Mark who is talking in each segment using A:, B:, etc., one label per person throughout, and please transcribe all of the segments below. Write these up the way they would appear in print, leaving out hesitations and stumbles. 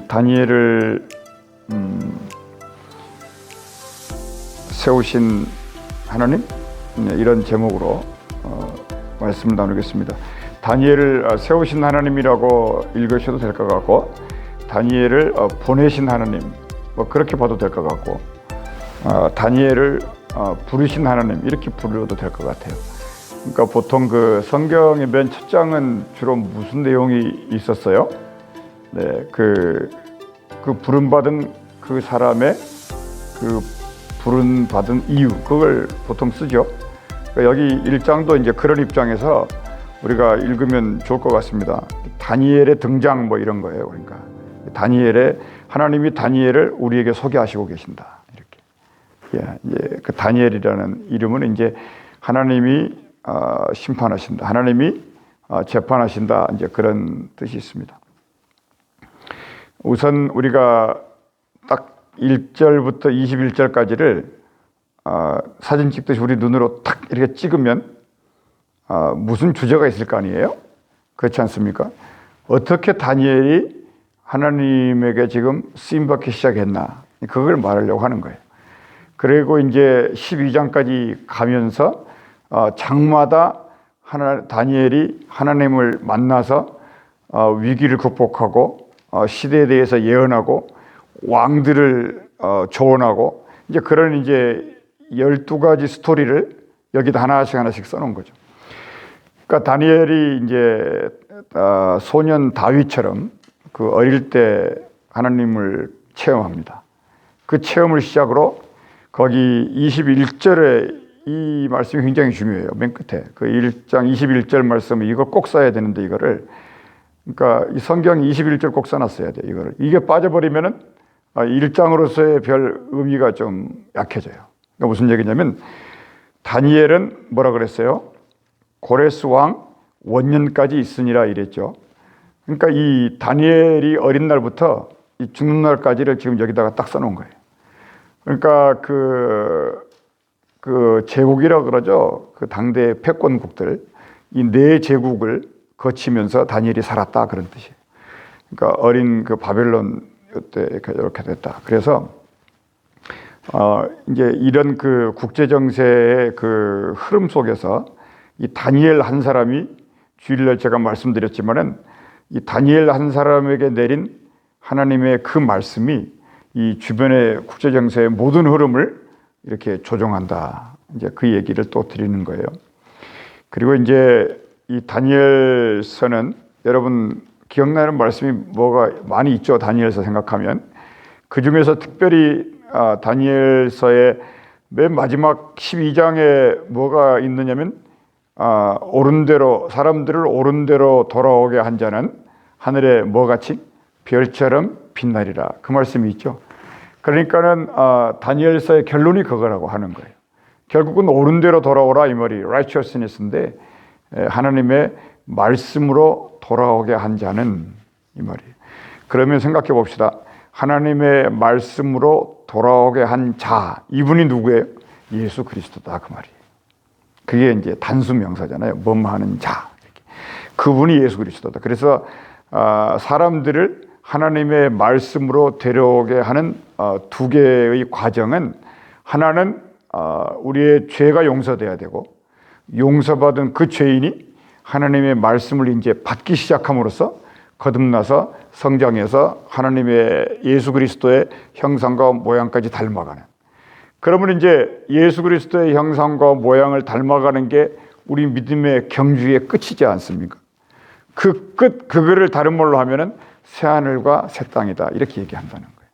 A: 다니엘을 세우신 하나님, 이런 제목으로 말씀을 나누겠습니다. 다니엘을 세우신 하나님이라고 읽으셔도 될 것 같고, 다니엘을 보내신 하나님, 그렇게 봐도 될 것 같고, 다니엘을 부르신 하나님, 이렇게 부르도 될 것 같아요. 그러니까 보통 그 성경의 맨 첫 장은 주로 무슨 내용이 있었어요? 네, 그 부름받은 그 사람의 그 부름받은 이유, 그걸 보통 쓰죠. 그러니까 여기 1장도 이제 그런 입장에서 우리가 읽으면 좋을 것 같습니다. 다니엘의 등장 이런 거예요. 그러니까 하나님이 다니엘을 우리에게 소개하시고 계신다. 이렇게. 이제 그 다니엘이라는 이름은 이제 하나님이 심판하신다. 하나님이 재판하신다. 이제 그런 뜻이 있습니다. 우선 우리가 딱 1절부터 21절까지를 사진 찍듯이 우리 눈으로 탁 이렇게 찍으면 무슨 주제가 있을 거 아니에요? 그렇지 않습니까? 어떻게 다니엘이 하나님에게 지금 쓰임받기 시작했나, 그걸 말하려고 하는 거예요. 그리고 이제 12장까지 가면서 장마다 다니엘이 하나님을 만나서 위기를 극복하고 시대에 대해서 예언하고 왕들을 조언하고, 이제 그런 이제 12가지 스토리를 여기다 하나씩 써놓은 거죠. 그러니까 다니엘이 이제 소년 다윗처럼 그 어릴 때 하나님을 체험합니다. 그 체험을 시작으로 거기 21절에 이 말씀이 굉장히 중요해요. 맨 끝에 그 1장 21절 말씀을 이거 꼭 써야 되는데, 이거를, 그러니까 이 성경 21절 꼭 써놨어야 돼. 이거를, 이게 빠져버리면은 1장으로서의 별 의미가 좀 약해져요. 그러니까 무슨 얘기냐면, 다니엘은 뭐라 그랬어요? 고레스 왕 원년까지 있으니라 이랬죠. 그러니까 이 다니엘이 어린 날부터 이 죽는 날까지를 지금 여기다가 딱 써놓은 거예요. 그러니까 그 제국이라 그러죠. 그 당대 패권국들, 이 네 제국을 거치면서 다니엘이 살았다, 그런 뜻이에요. 그러니까 어린 그 바벨론 때 이렇게 됐다. 그래서 이제 이런 그 국제 정세의 그 흐름 속에서 이 다니엘 한 사람이, 주일날 제가 말씀드렸지만은 이 다니엘 한 사람에게 내린 하나님의 그 말씀이 이 주변의 국제 정세의 모든 흐름을 이렇게 조종한다. 이제 그 얘기를 또 드리는 거예요. 그리고 이제 이 다니엘서는 여러분 기억나는 말씀이 뭐가 많이 있죠. 다니엘서 생각하면. 그 중에서 특별히 다니엘서의 맨 마지막 12장에 뭐가 있느냐면, 옳은 대로, 사람들을 옳은 대로 돌아오게 한 자는 하늘에 뭐같이 별처럼 빛나리라, 그 말씀이 있죠. 그러니까는 다니엘서의 결론이 그거라고 하는 거예요. 결국은 옳은 대로 돌아오라, 이 말이 righteousness인데, 하나님의 말씀으로 돌아오게 한 자는, 이 말이에요. 그러면 생각해 봅시다. 하나님의 말씀으로 돌아오게 한 자, 이분이 누구예요? 예수 그리스도다, 그 말이에요. 그게 이제 단수 명사잖아요. 뭐뭐하는 자, 이렇게. 그분이 예수 그리스도다. 그래서 사람들을 하나님의 말씀으로 데려오게 하는 두 개의 과정은, 하나는 우리의 죄가 용서돼야 되고, 용서받은 그 죄인이 하나님의 말씀을 이제 받기 시작함으로써 거듭나서 성장해서 하나님의 예수 그리스도의 형상과 모양까지 닮아가는. 그러면 이제 예수 그리스도의 형상과 모양을 닮아가는 게 우리 믿음의 경주의 끝이지 않습니까? 그 끝, 그거를 다른 말로 하면은 새 하늘과 새 땅이다, 이렇게 얘기한다는 거예요.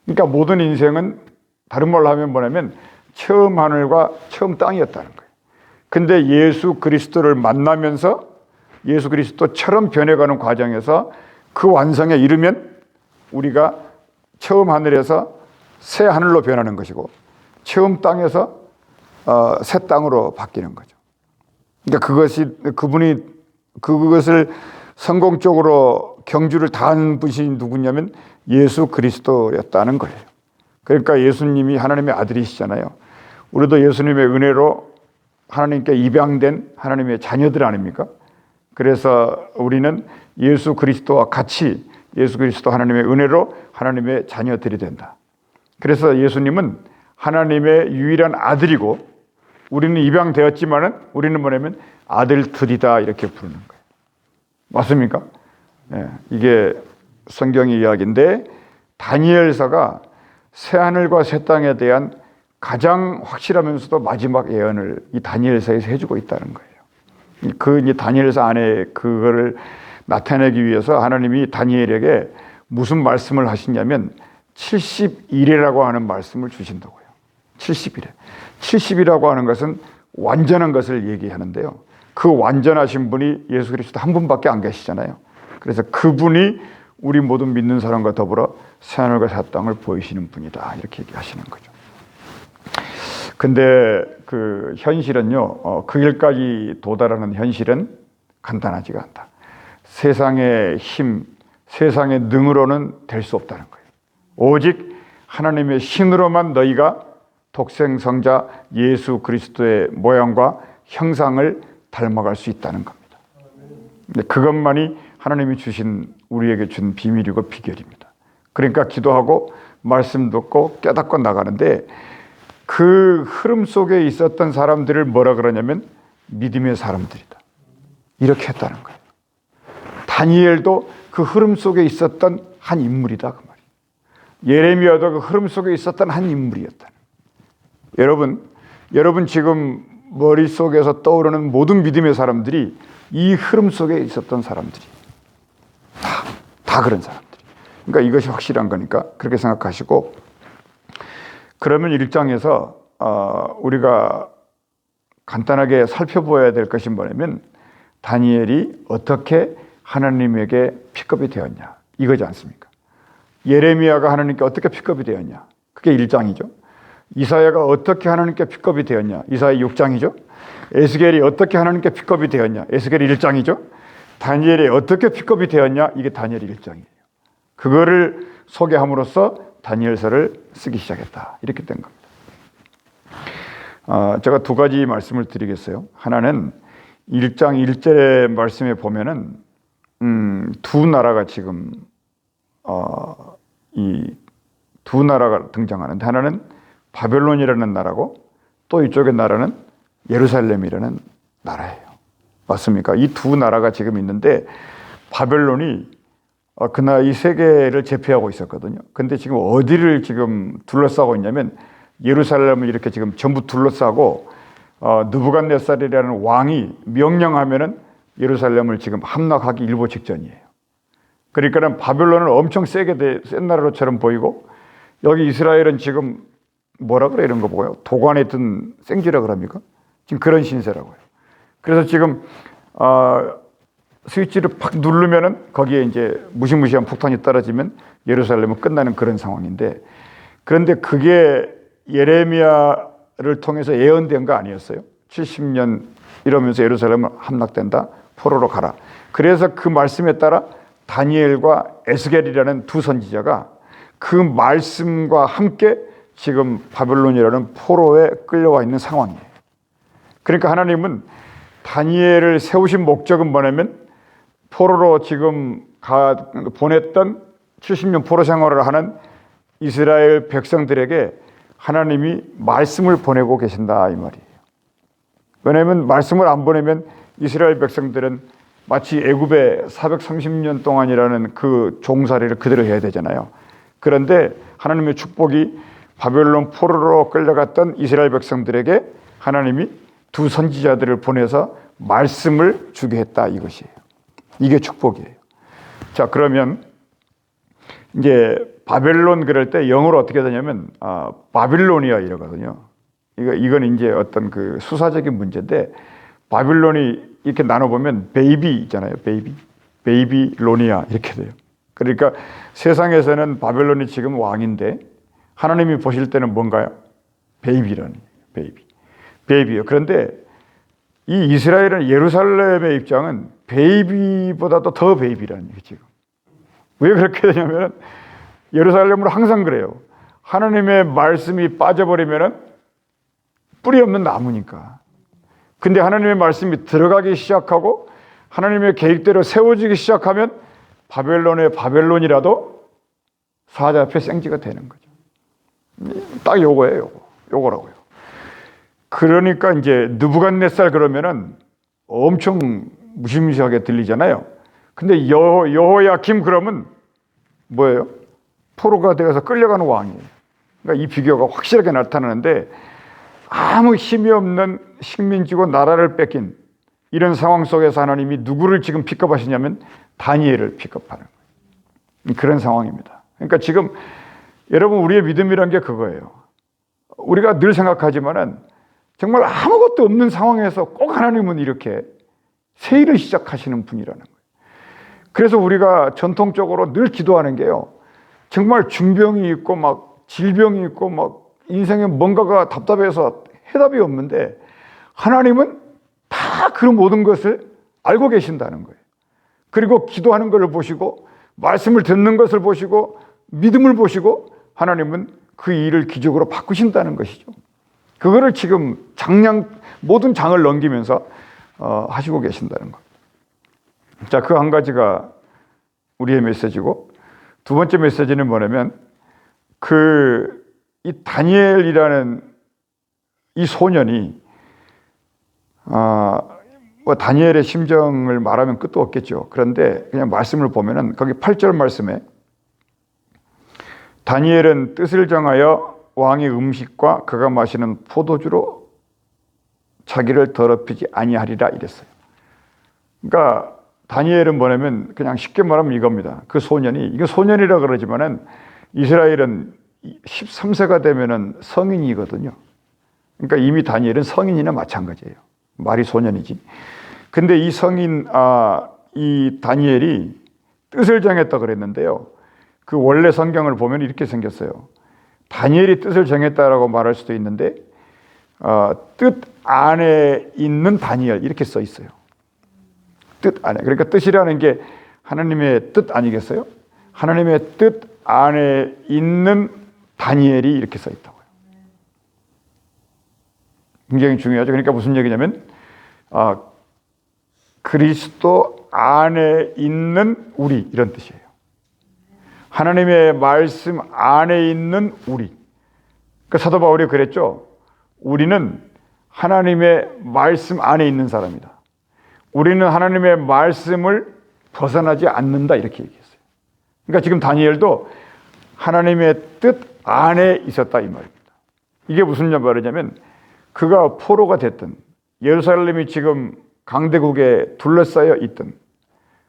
A: 그러니까 모든 인생은 다른 말로 하면 뭐냐면 처음 하늘과 처음 땅이었다는 거예요. 근데 예수 그리스도를 만나면서 예수 그리스도처럼 변해가는 과정에서 그 완성에 이르면 우리가 처음 하늘에서 새 하늘로 변하는 것이고, 처음 땅에서 새 땅으로 바뀌는 거죠. 그러니까 그것을 성공적으로 경주를 다한 분이 누구냐면 예수 그리스도였다는 거예요. 그러니까 예수님이 하나님의 아들이시잖아요. 우리도 예수님의 은혜로 하나님께 입양된 하나님의 자녀들 아닙니까? 그래서 우리는 예수 그리스도와 같이 예수 그리스도 하나님의 은혜로 하나님의 자녀들이 된다. 그래서 예수님은 하나님의 유일한 아들이고 우리는 입양되었지만은 우리는 뭐냐면 아들들이다 이렇게 부르는 거예요. 맞습니까? 네, 이게 성경의 이야기인데 다니엘서가 새하늘과 새 땅에 대한 가장 확실하면서도 마지막 예언을 이 다니엘서에서 해주고 있다는 거예요. 이 다니엘서 안에 그거를 나타내기 위해서 하나님이 다니엘에게 무슨 말씀을 하시냐면 70일이라고 하는 말씀을 주신다고요. 70일에. 70이라고 하는 것은 완전한 것을 얘기하는데요. 그 완전하신 분이 예수 그리스도 한 분밖에 안 계시잖아요. 그래서 그분이 우리 모든 믿는 사람과 더불어 새하늘과 새 땅을 보이시는 분이다. 이렇게 얘기하시는 거죠. 근데 그 현실은요, 그 길까지 도달하는 현실은 간단하지가 않다. 세상의 힘, 세상의 능으로는 될 수 없다는 거예요. 오직 하나님의 신으로만 너희가 독생성자 예수 그리스도의 모양과 형상을 닮아갈 수 있다는 겁니다. 근데 그것만이 하나님이 우리에게 준 비밀이고 비결입니다. 그러니까 기도하고 말씀 듣고 깨닫고 나가는데 그 흐름 속에 있었던 사람들을 뭐라 그러냐면 믿음의 사람들이다. 이렇게 했다는 거예요. 다니엘도 그 흐름 속에 있었던 한 인물이다 그 말이에요. 예레미야도 그 흐름 속에 있었던 한 인물이었다. 여러분 지금 머릿속에서 떠오르는 모든 믿음의 사람들이 이 흐름 속에 있었던 사람들이 다 그런 사람들이. 그러니까 이것이 확실한 거니까 그렇게 생각하시고, 그러면 1장에서 우리가 간단하게 살펴보아야 될 것이 뭐냐면 다니엘이 어떻게 하나님에게 픽업이 되었냐 이거지 않습니까? 예레미야가 하나님께 어떻게 픽업이 되었냐, 그게 1장이죠. 이사야가 어떻게 하나님께 픽업이 되었냐, 이사야 6장이죠. 에스겔이 어떻게 하나님께 픽업이 되었냐, 에스겔 1장이죠. 다니엘이 어떻게 픽업이 되었냐, 이게 다니엘 1장이에요. 그거를 소개함으로써 다니엘서를 쓰기 시작했다. 이렇게 된 겁니다. 제가 두 가지 말씀을 드리겠어요. 하나는 1장 1절의 말씀에 보면은 두 나라가 지금 이 두 나라가 등장하는데, 하나는 바벨론이라는 나라고 또 이쪽의 나라는 예루살렘이라는 나라예요. 맞습니까? 이 두 나라가 지금 있는데 바벨론이 그날 이 세계를 제패하고 있었거든요. 근데 지금 어디를 지금 둘러싸고 있냐면 예루살렘을 이렇게 지금 전부 둘러싸고 느부갓네살이라는 왕이 명령하면은 예루살렘을 지금 함락하기 일보 직전이에요. 그러니까는 바벨론은 엄청 센 나라로처럼 보이고, 여기 이스라엘은 지금 뭐라 그래 이런 거 보고요. 도관에 든 생쥐라 그럽니까? 지금 그런 신세라고요. 그래서 지금 스위치를 팍 누르면은 거기에 이제 무시무시한 폭탄이 떨어지면 예루살렘은 끝나는 그런 상황인데, 그런데 그게 예레미야를 통해서 예언된 거 아니었어요? 70년 이러면서 예루살렘은 함락된다. 포로로 가라. 그래서 그 말씀에 따라 다니엘과 에스겔이라는 두 선지자가 그 말씀과 함께 지금 바벨론이라는 포로에 끌려와 있는 상황이에요. 그러니까 하나님은 다니엘을 세우신 목적은 뭐냐면 포로로 지금 보냈던 70년 포로 생활을 하는 이스라엘 백성들에게 하나님이 말씀을 보내고 계신다 이 말이에요. 왜냐하면 말씀을 안 보내면 이스라엘 백성들은 마치 애굽에 430년 동안이라는 그 종살이를 그대로 해야 되잖아요. 그런데 하나님의 축복이 바벨론 포로로 끌려갔던 이스라엘 백성들에게 하나님이 두 선지자들을 보내서 말씀을 주게 했다 이것이에요. 이게 축복이에요. 자, 그러면 이제 바벨론 그럴 때 영어로 어떻게 되냐면 바빌로니아 이러거든요. 이건 이제 어떤 그 수사적인 문제인데, 바빌론이 이렇게 나눠보면 베이비 있잖아요. 베이비로니아 이렇게 돼요. 그러니까 세상에서는 바벨론이 지금 왕인데 하나님이 보실 때는 뭔가요? 베이비라는 베이비요. 그런데 이 이스라엘은 예루살렘의 입장은 베이비보다도 더 베이비라는 얘기 지금. 왜 그렇게 되냐면 예루살렘은 항상 그래요. 하나님의 말씀이 빠져버리면은 뿌리 없는 나무니까. 근데 하나님의 말씀이 들어가기 시작하고 하나님의 계획대로 세워지기 시작하면 바벨론의 바벨론이라도 사자 앞에 생지가 되는 거죠. 딱 요거예요. 요거라고요. 그러니까 이제 느부갓네살 그러면은 엄청 무시무시하게 들리잖아요. 근데 여호야김 그러면 뭐예요? 포로가 되어서 끌려가는 왕이에요. 그러니까 이 비교가 확실하게 나타나는데, 아무 힘이 없는 식민지고 나라를 뺏긴 이런 상황 속에서 하나님이 누구를 지금 픽업하시냐면 다니엘을 픽업하는 거예요. 그런 상황입니다. 그러니까 지금 여러분, 우리의 믿음이란 게 그거예요. 우리가 늘 생각하지만은 정말 아무것도 없는 상황에서 꼭 하나님은 이렇게 새 일을 시작하시는 분이라는 거예요. 그래서 우리가 전통적으로 늘 기도하는 게요, 정말 중병이 있고 막 질병이 있고 막 인생에 뭔가가 답답해서 해답이 없는데 하나님은 다 그 모든 것을 알고 계신다는 거예요. 그리고 기도하는 것을 보시고 말씀을 듣는 것을 보시고 믿음을 보시고 하나님은 그 일을 기적으로 바꾸신다는 것이죠. 그거를 지금 모든 장을 넘기면서 하시고 계신다는 것. 자, 그 한 가지가 우리의 메시지고, 두 번째 메시지는 뭐냐면 이 다니엘이라는 이 소년이 뭐 다니엘의 심정을 말하면 끝도 없겠죠. 그런데 그냥 말씀을 보면은 거기 8절 말씀에 다니엘은 뜻을 정하여 왕의 음식과 그가 마시는 포도주로 자기를 더럽히지 아니하리라 이랬어요. 그러니까 다니엘은 뭐냐면 그냥 쉽게 말하면 이겁니다. 그 소년이, 이거 소년이라 그러지만은 이스라엘은 13세가 되면은 성인이거든요. 그러니까 이미 다니엘은 성인이나 마찬가지예요. 말이 소년이지. 근데 이 이 다니엘이 뜻을 정했다 그랬는데요. 그 원래 성경을 보면 이렇게 생겼어요. 다니엘이 뜻을 정했다라고 말할 수도 있는데, 뜻 안에 있는 다니엘 이렇게 써 있어요. 뜻 안에. 그러니까 뜻이라는 게 하나님의 뜻 아니겠어요? 하나님의 뜻 안에 있는 다니엘이 이렇게 써 있다고요. 굉장히 중요하죠. 그러니까 무슨 얘기냐면 그리스도 안에 있는 우리, 이런 뜻이에요. 하나님의 말씀 안에 있는 우리. 그러니까 사도 바울이 그랬죠. 우리는 하나님의 말씀 안에 있는 사람이다. 우리는 하나님의 말씀을 벗어나지 않는다, 이렇게 얘기했어요. 그러니까 지금 다니엘도 하나님의 뜻 안에 있었다 이 말입니다. 이게 무슨 말이냐면 그가 포로가 됐든, 예루살렘이 지금 강대국에 둘러싸여 있든,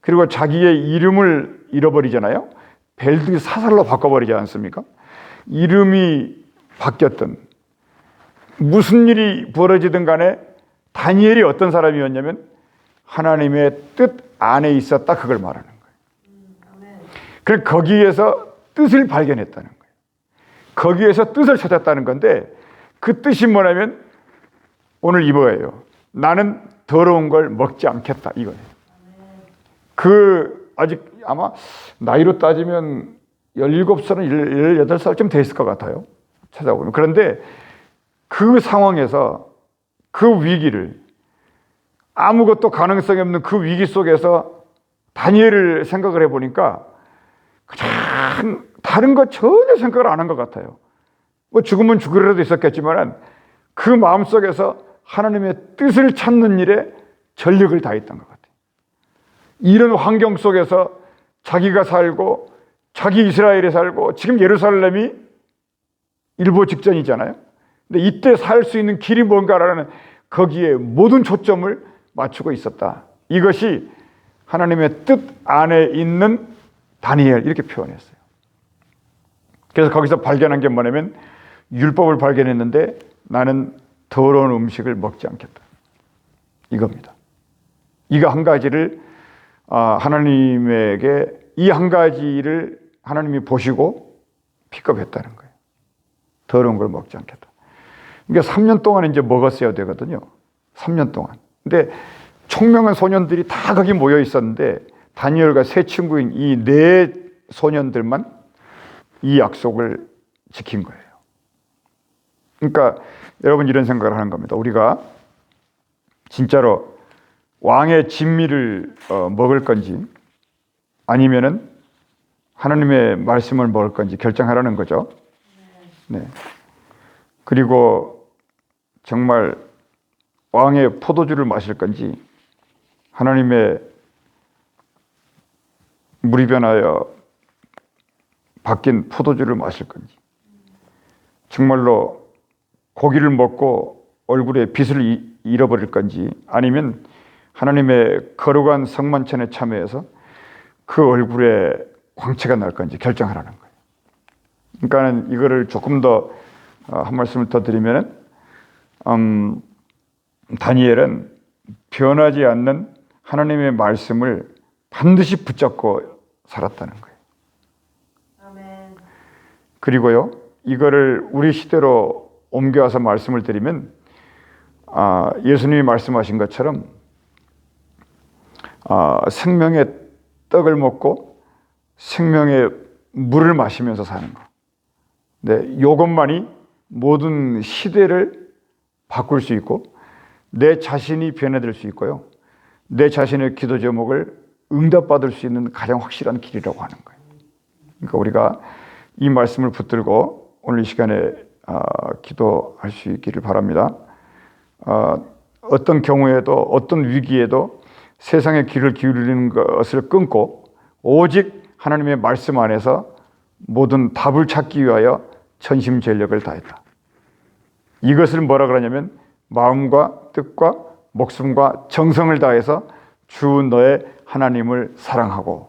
A: 그리고 자기의 이름을 잃어버리잖아요. 벨드사살로 바꿔버리지 않습니까? 이름이 바뀌었든 무슨 일이 벌어지든 간에 다니엘이 어떤 사람이었냐면 하나님의 뜻 안에 있었다, 그걸 말하는 거예요. 그래서 거기에서 뜻을 발견했다는 거예요. 거기에서 뜻을 찾았다는 건데, 그 뜻이 뭐냐면 오늘 이거예요. 나는 더러운 걸 먹지 않겠다, 이거예요. 아직 아마 나이로 따지면 17살은 18살쯤 됐을 것 같아요. 찾아보면. 그런데 그 상황에서 그 위기를, 아무것도 가능성이 없는 그 위기 속에서 다니엘을 생각을 해보니까 참 다른 거 전혀 생각을 안 한 것 같아요. 뭐 죽으면 죽으리라도 있었겠지만 그 마음속에서 하나님의 뜻을 찾는 일에 전력을 다했던 것 같아요. 이런 환경 속에서 자기가 살고 자기 이스라엘에 살고 지금 예루살렘이 일보 직전이잖아요. 근데 이때 살 수 있는 길이 뭔가라는 거기에 모든 초점을 맞추고 있었다. 이것이 하나님의 뜻 안에 있는 다니엘, 이렇게 표현했어요. 그래서 거기서 발견한 게 뭐냐면 율법을 발견했는데 나는 더러운 음식을 먹지 않겠다, 이겁니다. 이거 한 가지를 하나님에게, 이 한 가지를 하나님이 보시고 픽업했다는 거예요. 더러운 걸 먹지 않겠다. 그러니까 3년 동안 이제 먹었어야 되거든요. 3년 동안. 근데 총명한 소년들이 다 거기 모여 있었는데 다니엘과 세 친구인 이 네 소년들만 이 약속을 지킨 거예요. 그러니까 여러분, 이런 생각을 하는 겁니다. 우리가 진짜로 왕의 진미를 먹을 건지 아니면은 하나님의 말씀을 먹을 건지 결정하라는 거죠. 네. 그리고 정말 왕의 포도주를 마실 건지 하나님의 물이 변하여 바뀐 포도주를 마실 건지, 정말로 고기를 먹고 얼굴에 빛을 잃어버릴 건지, 아니면 하나님의 거룩한 성만찬에 참여해서 그 얼굴에 광채가 날 건지 결정하라는 거예요. 그러니까 이거를 조금 더 한 말씀을 더 드리면, 다니엘은 변하지 않는 하나님의 말씀을 반드시 붙잡고 살았다는 거예요.
B: 아멘.
A: 그리고요, 이거를 우리 시대로 옮겨와서 말씀을 드리면, 예수님이 말씀하신 것처럼 생명의 떡을 먹고 생명의 물을 마시면서 사는 거. 네, 이것만이 모든 시대를 바꿀 수 있고 내 자신이 변화될 수 있고요, 내 자신의 기도 제목을 응답받을 수 있는 가장 확실한 길이라고 하는 거예요. 그러니까 우리가 이 말씀을 붙들고 오늘 이 시간에 기도할 수 있기를 바랍니다. 어떤 경우에도, 어떤 위기에도 세상의 귀를 기울이는 것을 끊고 오직 하나님의 말씀 안에서 모든 답을 찾기 위하여 전심전력을 다했다. 이것을 뭐라 그러냐면 마음과 뜻과 목숨과 정성을 다해서 주 너의 하나님을 사랑하고,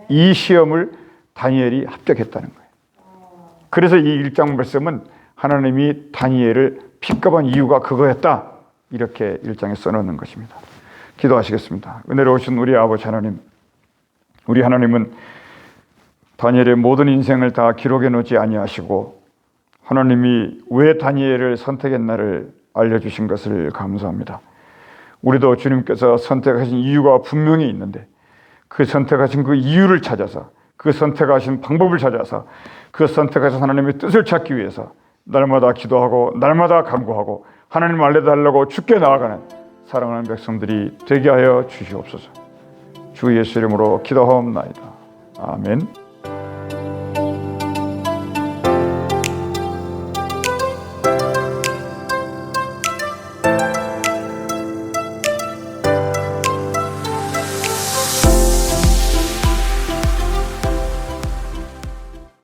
A: 이 시험을 다니엘이 합격했다는 거예요. 그래서 이 1장 말씀은 하나님이 다니엘을 픽업한 이유가 그거였다, 이렇게 1장에 써놓는 것입니다. 기도하시겠습니다. 은혜로우신 우리 아버지 하나님, 우리 하나님은 다니엘의 모든 인생을 다 기록해 놓지 아니하시고 하나님이 왜 다니엘을 선택했나를 알려주신 것을 감사합니다. 우리도 주님께서 선택하신 이유가 분명히 있는데 그 선택하신 그 이유를 찾아서, 그 선택하신 방법을 찾아서, 그 선택하신 하나님의 뜻을 찾기 위해서 날마다 기도하고 날마다 간구하고 하나님 알려달라고 주께 나아가는 사랑하는 백성들이 되게 하여 주시옵소서. 주 예수 이름으로 기도하옵나이다. 아멘.